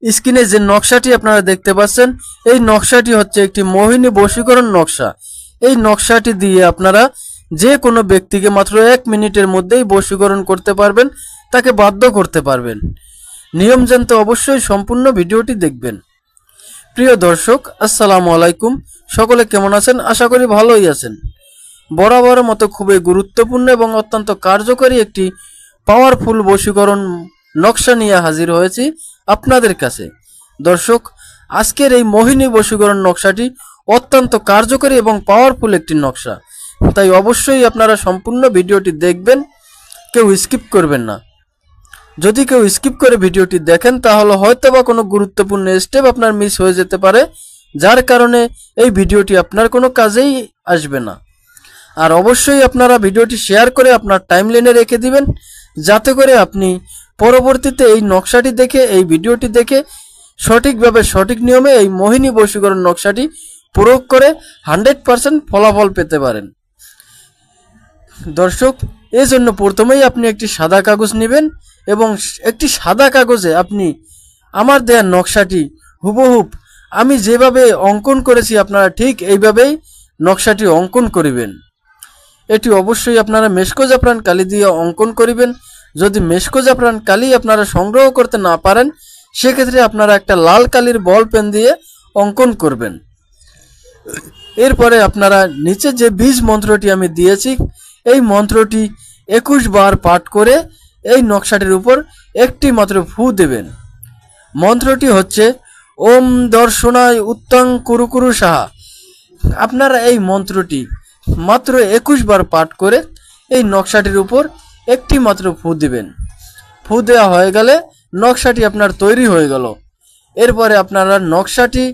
স্ক্রিনে যে নকশাটি আপনারা দেখতে পাচ্ছেন, এই নকশাটি হচ্ছে একটি মোহিনী বশীকরণ নকশা। এই নকশাটি দিয়ে আপনারা যে কোনো ব্যক্তিকে মাত্র 1 মিনিটের মধ্যেই বশীকরণ করতে পারবেন, তাকে বাধ্য করতে পারবেন। নিয়ম জানতে অবশ্যই সম্পূর্ণ ভিডিওটি দেখবেন। প্রিয় দর্শক, আসসালামু আলাইকুম। সকলে কেমন আছেন? আশা করি ভালোই আছেন। বরাবরের মতো খুবই গুরুত্বপূর্ণ এবং অত্যন্ত কার্যকরী একটি পাওয়ারফুল বশীকরণ নকশা নিয়ে হাজির হয়েছি আপনাদের কাছে। দর্শক, আজকের এই মোহিনী বশীকরণ নকশাটি অত্যন্ত কার্যকরী এবং পাওয়ারফুল একটি নকশা, তাই অবশ্যই আপনারা সম্পূর্ণ ভিডিওটি দেখবেন, কেউ স্কিপ করবেন না। যদি কেউ স্কিপ করে ভিডিওটি দেখেন তাহলে হয়তোবা কোনো গুরুত্বপূর্ণ স্টেপ আপনার মিস হয়ে যেতে পারে, যার কারণে এই ভিডিওটি আপনার কোনো কাজেই আসবে না। আর অবশ্যই আপনারা ভিডিওটি শেয়ার করে আপনার টাইমলাইনে রেখে দিবেন, যাতে করে আপনি পরবর্তীতে এই নকশাটি দেখে, এই ভিডিওটি দেখে সঠিকভাবে সঠিক নিয়মে এই মোহিনী বশীকরণ নকশাটি প্রয়োগ করে 100% ফলাফল পেতে পারেন। দর্শক, এই জন্য প্রথমেই আপনি একটি সাদা কাগজ নেবেন এবং একটি সাদা কাগজে আপনি আমার দেয়া নকশাটি হুবহুব আমি যেভাবে অঙ্কন করেছি আপনারা ঠিক এইভাবেই নকশাটি অঙ্কন করিবেন। এটি অবশ্যই আপনারা মেশকো জাফরান কালি দিয়ে অঙ্কন করিবেন। যদি মেশকো জাফরান কালি আপনারা সংগ্রহ করতে না পারেন, সেক্ষেত্রে আপনারা একটা লাল কালির বল পেন দিয়ে অঙ্কন করবেন। এরপরে আপনারা নিচে যে বীজ মন্ত্রটি আমি দিয়েছি, এই মন্ত্রটি 21 বার পাঠ করে এই নকশাটির উপর একটি মাত্র ফু দেবেন। মন্ত্রটি হচ্ছে ওম দর্শনায় উত্তং কুরুকুরু সাহা। আপনারা এই মন্ত্রটি মাত্র 21 বার পাঠ করে এই নকশাটির উপর একটি মাত্র ফু দিবেন। ফু দেওয়া হয়ে গেলে নকশাটি আপনার তৈরি হয়ে গেল। এরপরে আপনারা নকশাটি,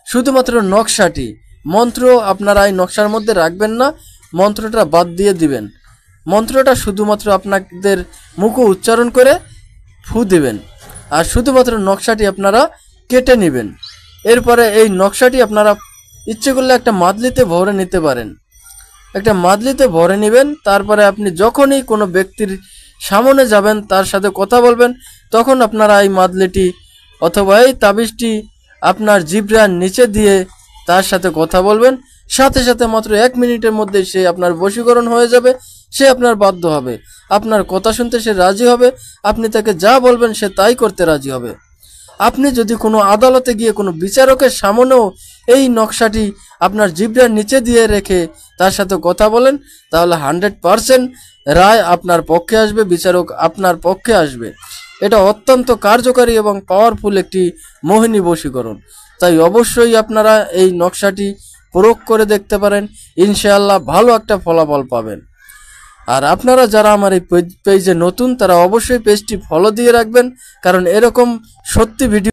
শুধুমাত্র নকশাটি, মন্ত্র আপনারা এই নকশার মধ্যে রাখবেন না, মন্ত্রটা বাদ দিয়ে দিবেন। মন্ত্রটা শুধুমাত্র আপনাদের মুখে উচ্চারণ করে ফু দিবেন, আর শুধুমাত্র নকশাটি আপনারা কেটে নেবেন। এরপরে এই নকশাটি আপনারা ইচ্ছে করলে একটা মাদলিতে ভরে নিতে পারেন। একটা মাদলিতে ভরে নেবেন। তারপরে আপনি যখনই কোনো ব্যক্তির সামনে যাবেন, তার সাথে কথা বলবেন, তখন আপনারা এই মাদলিটি অথবা এই তাবিজটি আপনার জিহ্বার নিচে দিয়ে তার সাথে কথা বলবেন। সাথে সাথে মাত্র 1 মিনিটের মধ্যে সে আপনার বশীকরণ হয়ে যাবে। সে আপনার বাধ্য হবে, আপনার কথা শুনতে সে রাজি হবে। আপনি তাকে যা বলবেন সে তাই করতে রাজি হবে। আপনি যদি কোনো আদালতে গিয়ে কোনো বিচারকের সামনেও এই নকশাটি আপনার জিহ্বার নিচে দিয়ে রেখে তার সাথে কথা বলেন, তাহলে 100% রায় আপনার পক্ষে আসবে, বিচারক আপনার পক্ষে আসবে। এটা অত্যন্ত কার্যকারী এবং পাওয়ারফুল একটি মোহিনী বশীকরণ, তাই অবশ্যই আপনারা এই নকশাটি প্রয়োগ করে দেখতে পারেন। ইনশাআল্লাহ ভালো একটা ফলাফল পাবেন। আর আপনারা যারা আমার এই পেজে নতুন, তারা অবশ্যই পেজটি ফলো দিয়ে রাখবেন, কারণ এরকম সত্যি ভিডিও